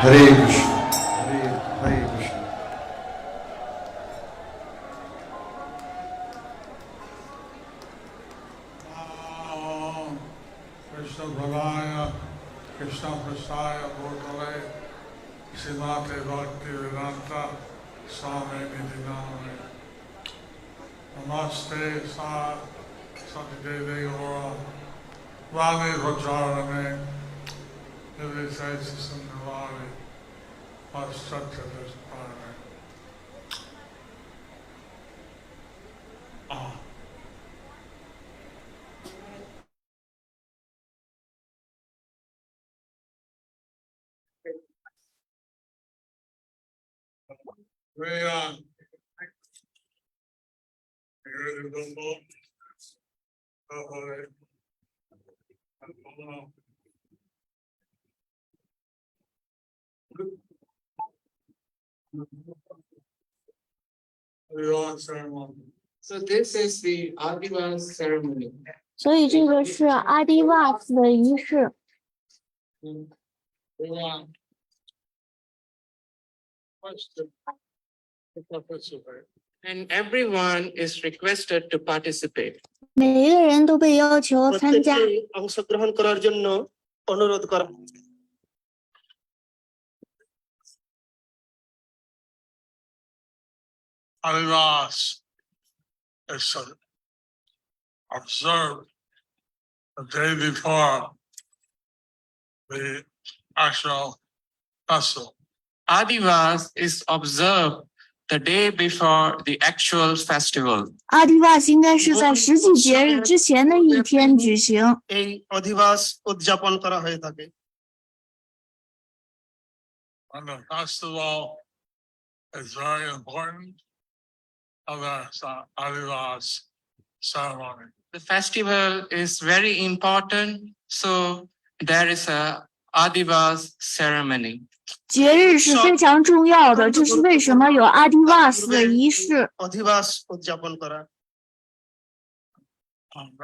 Hare Krishna, Hare Krishna. Krishna Bhavaya, Krishna Prasaya Bhutale, Srimate Bhakti Vedanta, Swami Nidiname. Namaste Sa Satideve Gora, Vani Vajrane, Nivitatis and Navali, Paschatya Vishpane. We here to go. So this is the Adivas ceremony. 所以这个是阿迪瓦斯的仪式。 And everyone is requested to participate. 每一个人都被要求参加。 প্রত্যেককে অংশগ্রহণ করার জন্য অনুরোধ করা হচ্ছে। Adivas is observed the day before the actual festival. Adivas is observed the day before the actual festival. 阿迪瓦斯应该是在实际节日之前的一天举行。 এই অধিবাস উদযাপন করা হয়ে থাকে। And the festival is very important of the Adivas ceremony. The festival is very important, so there is a Adivas ceremony. 节日是非常重要的，这是为什么有阿迪瓦斯的仪式。 অধিবাস উদযাপন করা।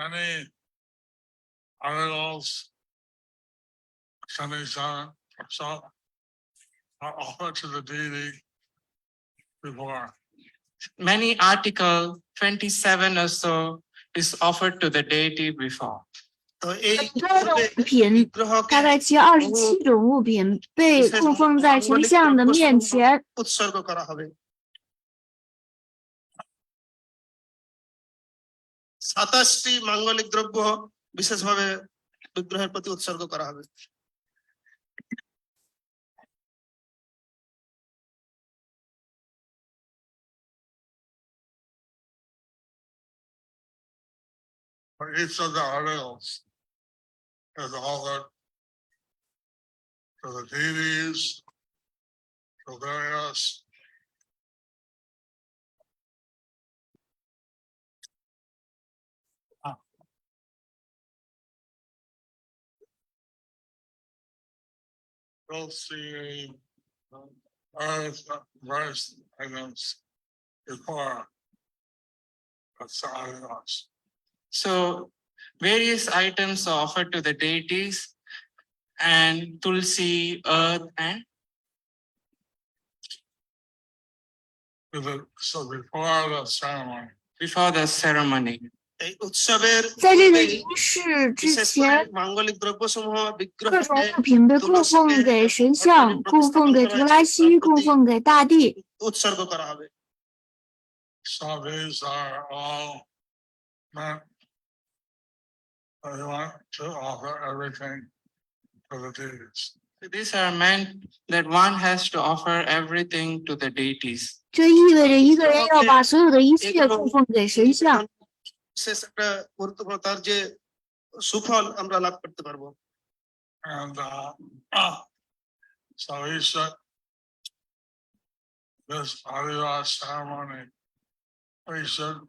Many articles, 77 or so, are offered to the deity before. Many article 27 or so is offered to the deity before. তো এই 物品 বিগ্রহকে 大概其27种物品被供奉在神像的面前。 উৎসর্গ করা হবে। 27টি মাঙ্গলিক দ্রব্য বিশেষভাবে বিগ্রহের প্রতি উৎসর্গ করা হবে। For each of the articles is offered to the deities, to various you'll see various items before the Adivas. So various items are offered to the deities and tulsi, earth, and So before the ceremony, before the ceremony. এই উৎসবের 在这个 পূর্বেই 仪式之 বিশেষ করে 前， মাঙ্গলিক দ্রব্যসমূহ 各种 বিগ্রহকে 物品被供奉给神像，供奉给图拉西，供奉给大地。 উৎসর্গ করা হবে। so these are all meant that you want to offer everything to the deities. So these are meant that one has to offer everything to the deities. 这意味着一个人要把所有的一切供奉给神像。 বিশেষ একটা গুরুত্বপূর্ণ তার যে সুফল আমরা লাভ করতে পারবো। And so he said, this Adivas ceremony, we should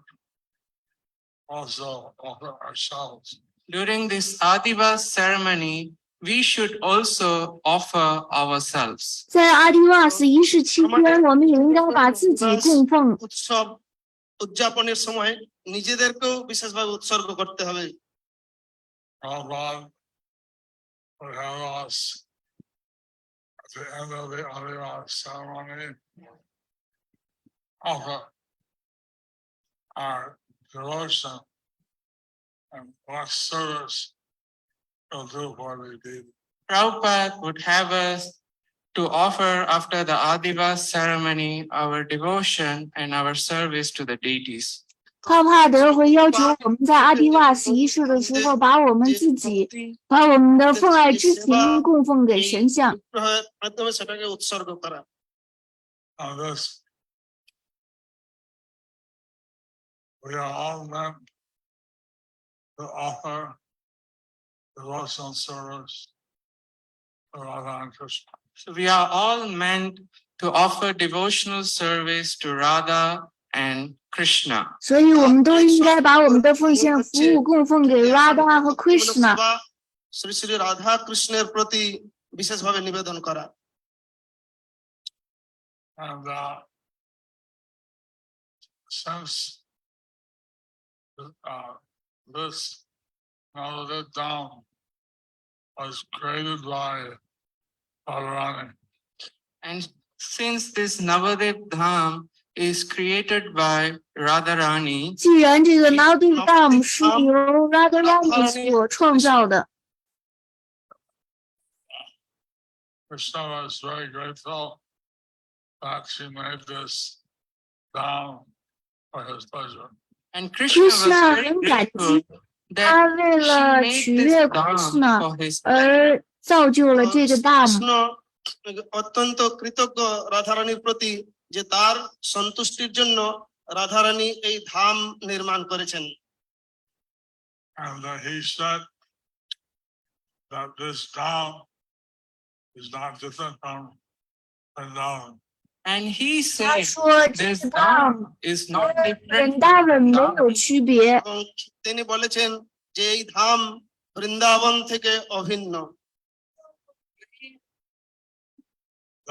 also offer ourselves. During this Adivas ceremony, we should also offer ourselves. 在阿迪瓦斯仪式期间，我们也应该把自己供奉。 উৎসব উদযাপনের সময় নিজেদেরকেও বিশেষভাবে উৎসর্গ করতে হবে। Prabhupada would have us the end of the Adivash ceremony, offer our devotion and what service will do for the deity. Prabhupada would have us to offer after the Adivas ceremony our devotion and our service to the deities. 帕帕德会要求我们在阿迪瓦斯仪式的时候，把我们自己、把我们的奉爱之情供奉给神像。 বিগ্রহের মাধ্যমে সেটাকে উৎসর্গ করা। This we are all meant to offer devotional service to Radha and Krishna. So we are all meant to offer devotional service to Radha and Krishna. 所以我们都应该把我们的奉献服务供奉给 Radha 和 Krishna。 Shri Shri Radha কৃষ্ণের প্রতি বিশেষভাবে নিবেদন করা। And since this Navadvip Dham was created by Radharani, And since this Navadip Dham is created by Radharani, 既然这个 Navadvip Dham 是由 Radharani 所创造的， Krishna was very grateful that she made this dham for his pleasure. and Krishna was Krishna very 很感 grateful 激， that 他为了 she 取 made 悦 this dham Krishna for his 而造就了这个 Dham。 Krishna অত্যন্ত কৃতজ্ঞ রাধারানীর প্রতি যে তার সন্তুষ্টির জন্য রাধারানী এই ধাম নির্মাণ করেছেন। And he said that this dham is not different from Vrindavan. And he 他 said 说这 this 个 dham Dham is not 跟 different from Vrindavan 没有 Vrindavan. 区别。 এবং তিনি বলেছেন যে এই ধাম বৃন্দাবন থেকে অভিন্ন।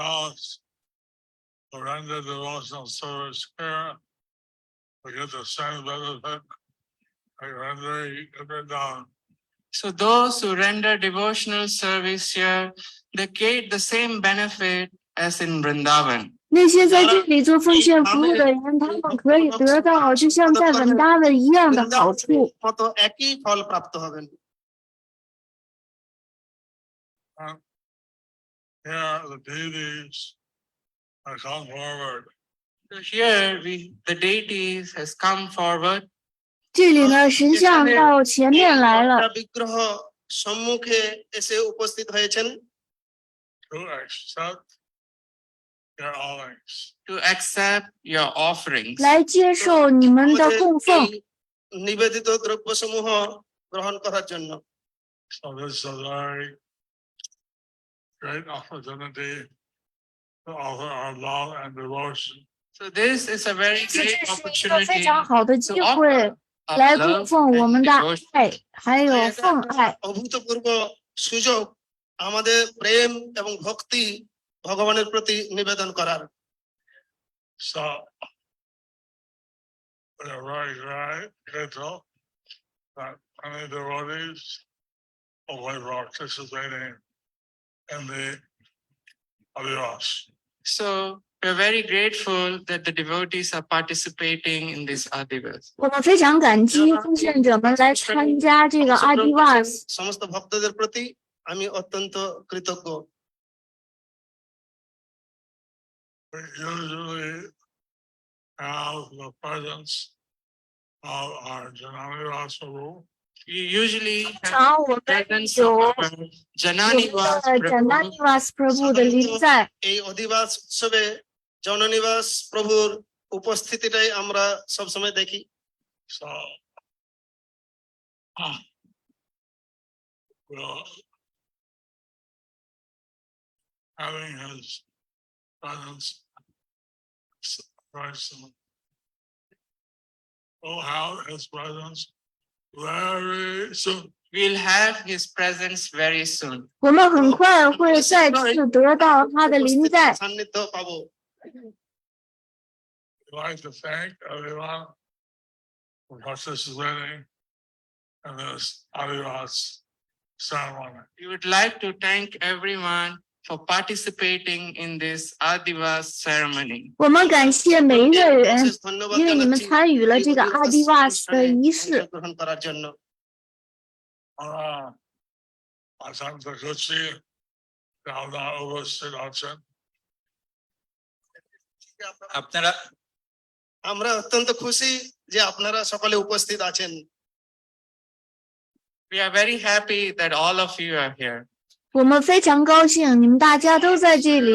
Those who render devotional service here will get the same benefit like rendering in Vrindavan. So those who render devotional service here, they get the same benefit as in Vrindavan. 那些在这里做奉献服务的人，他们可以得到就像在文达文一样的好处。 মতো একই ফল প্রাপ্ত হবেন। And here the deities are come forward. So here the deities has come forward. 这里呢，神像到前面来了， বিগ্রহ সম্মুখে এসে উপস্থিত হয়েছেন to accept their offerings. to accept your offerings. 来接受你们的供奉。 এই নিবেদিত দ্রব্যসমূহ গ্রহণ করার জন্য। So this is a very great opportunity to offer our love and devotion So this is a very 这 great 是一个非 opportunity 常好的 to 机会， offer our 来供 love 奉我 and 们的 devotion. 爱，还有奉爱。 অভূতপূর্ব সুযোগ আমাদের প্রেম এবং ভক্তি ভগবানের প্রতি নিবেদন করার। So we are very grateful that many devotees will be participating in the Adivas. So we're very grateful that the devotees are participating in this Adivas. 我们非常感激奉献者们来参加这个阿迪瓦斯。 সমস্ত ভক্তদের প্রতি আমি অত্যন্ত কৃতজ্ঞ। We usually have the presence of our Janani Vasaru. You usually 常 have 我们 presence 有 of our Janani 有 Vas 的 Prabhu. Jananiwas Prabhu 的临在。 এই অধিবাস উৎসবে জননিবাস প্রভুর উপস্থিতিটাই আমরা সবসময় দেখি। So we'll having his presence very soon. We'll have his presence very soon. We'll have his presence very soon. 我们很快会再次得到他的临在。 সান্নিধ্য পাবো। We'd like to thank everyone for participating in this Adivas ceremony. We would like to thank everyone for participating in this Adivas ceremony. 我们感谢每一个人， বিশেষ ধন্যবাদ 因为你们 জানাচ্ছি 参与了这个 এই 阿迪瓦斯的 অনুষ্ঠানে 仪式。 অংশগ্রহণ করার জন্য আমরা অত্যন্ত খুশি যে আপনারা উপস্থিত আছেন। আপনারা আমরা অত্যন্ত খুশি যে আপনারা সকলে উপস্থিত আছেন We are very happy that all of you are here. 我们非常高兴，你们大家都在这里。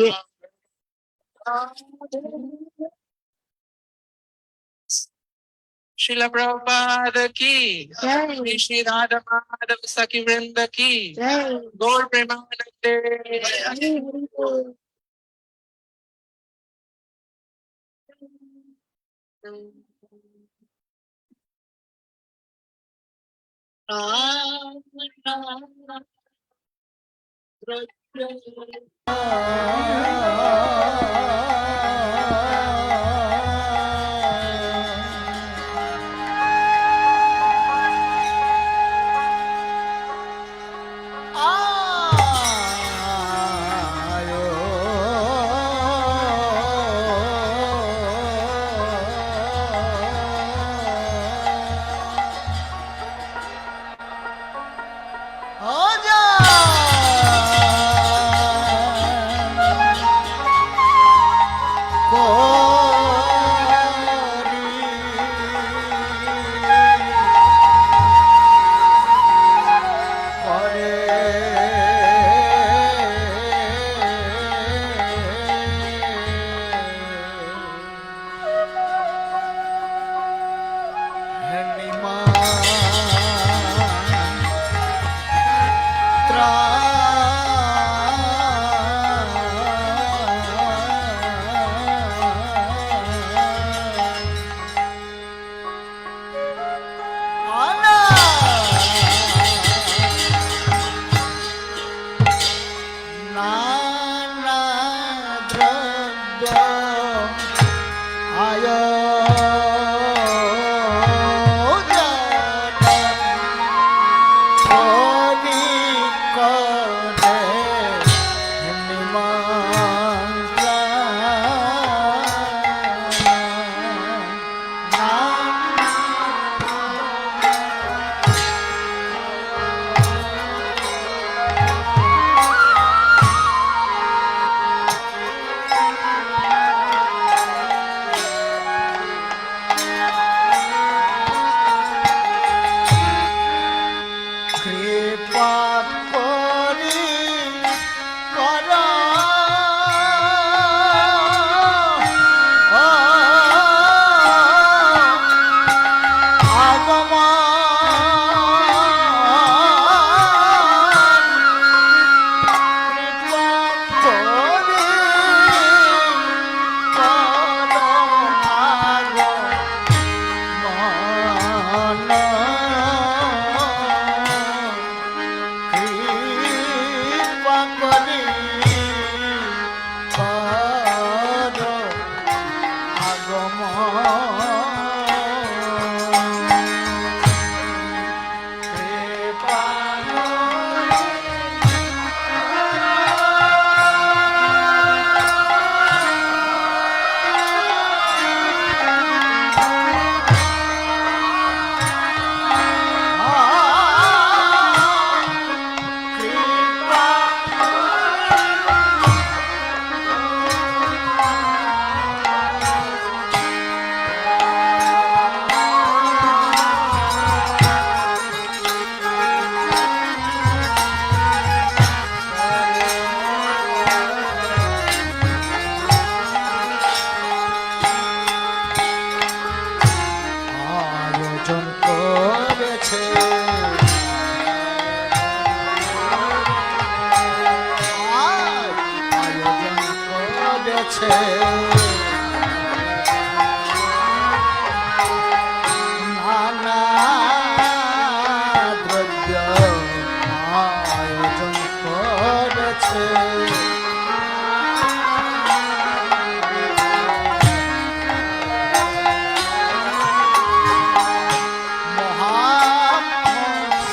Srila Prabhupada ki, 对 Shri Shri Radha Madhav Sakhi Vrinda ki, 对， Gaur Premanande.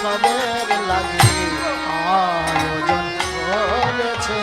সবের লাগে আয়োজন করেছে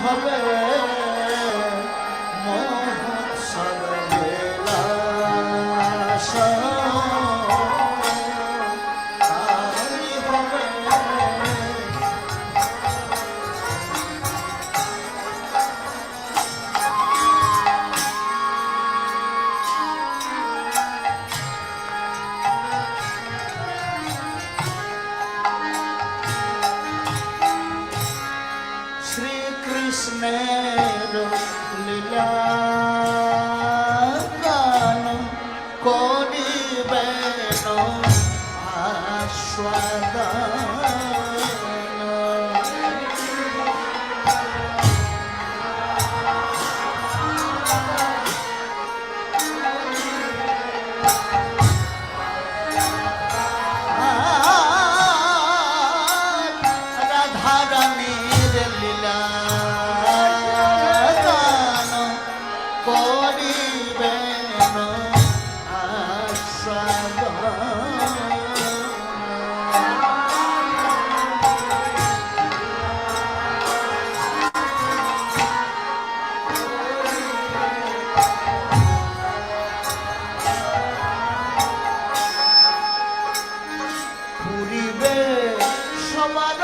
হবে মহোৎসব বিলাস তাই হবে শ্রীকৃষ্ণের লীলা গান করিবেন আস্বাদন রাধারানীর লীলা গান করিবেন পুরিবে সবার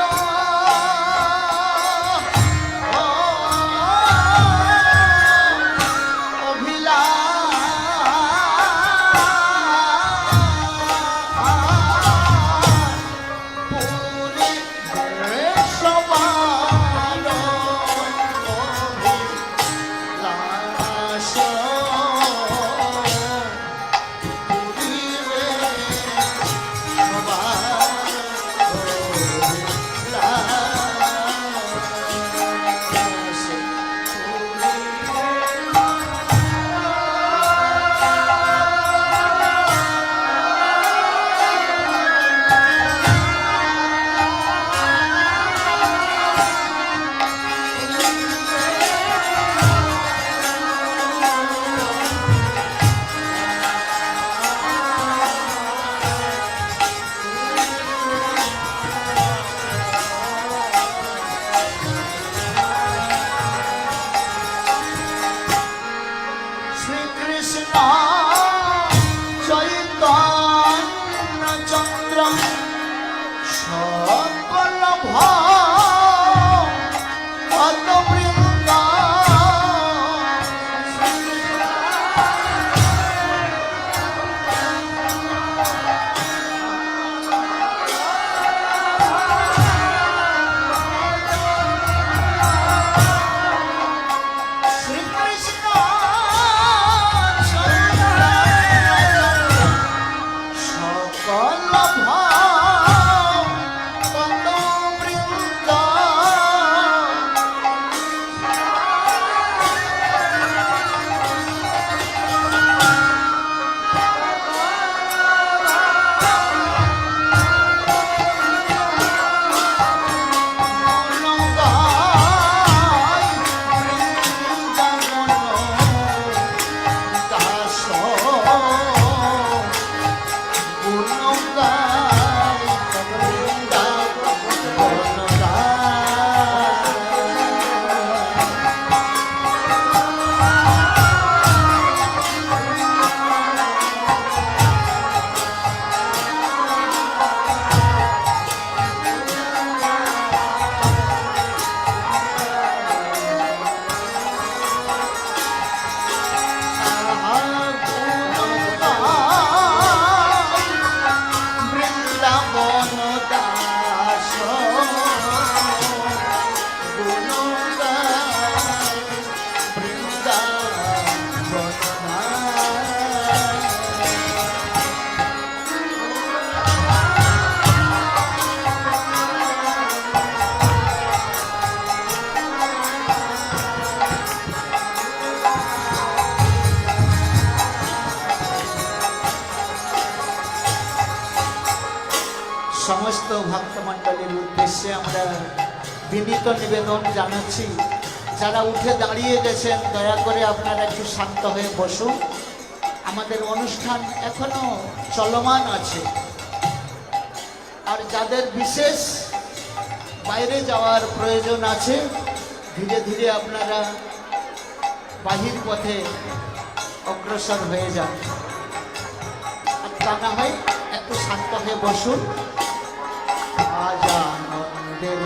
শ্রীকৃষ্ণ চৈতন্য চন্দ্র সকল ভক্ত বৃন্দ শ্রীকৃষ্ণ সকল ভক্ত বৃন্দ সমস্ত ভক্তমণ্ডলীর উদ্দেশ্যে আমরা বিনীত নিবেদন জানাচ্ছি, যারা উঠে দাঁড়িয়ে গেছেন দয়া করে আপনারা একটু শান্ত হয়ে বসুন। আমাদের অনুষ্ঠান এখনো চলমান আছে, আর যাদের বিশেষ বাইরে যাওয়ার প্রয়োজন আছে ধীরে ধীরে আপনারা বাহির পথে অগ্রসর হয়ে যান। আর তা না হয় একটু শান্ত হয়ে বসুন। আজ আনন্দের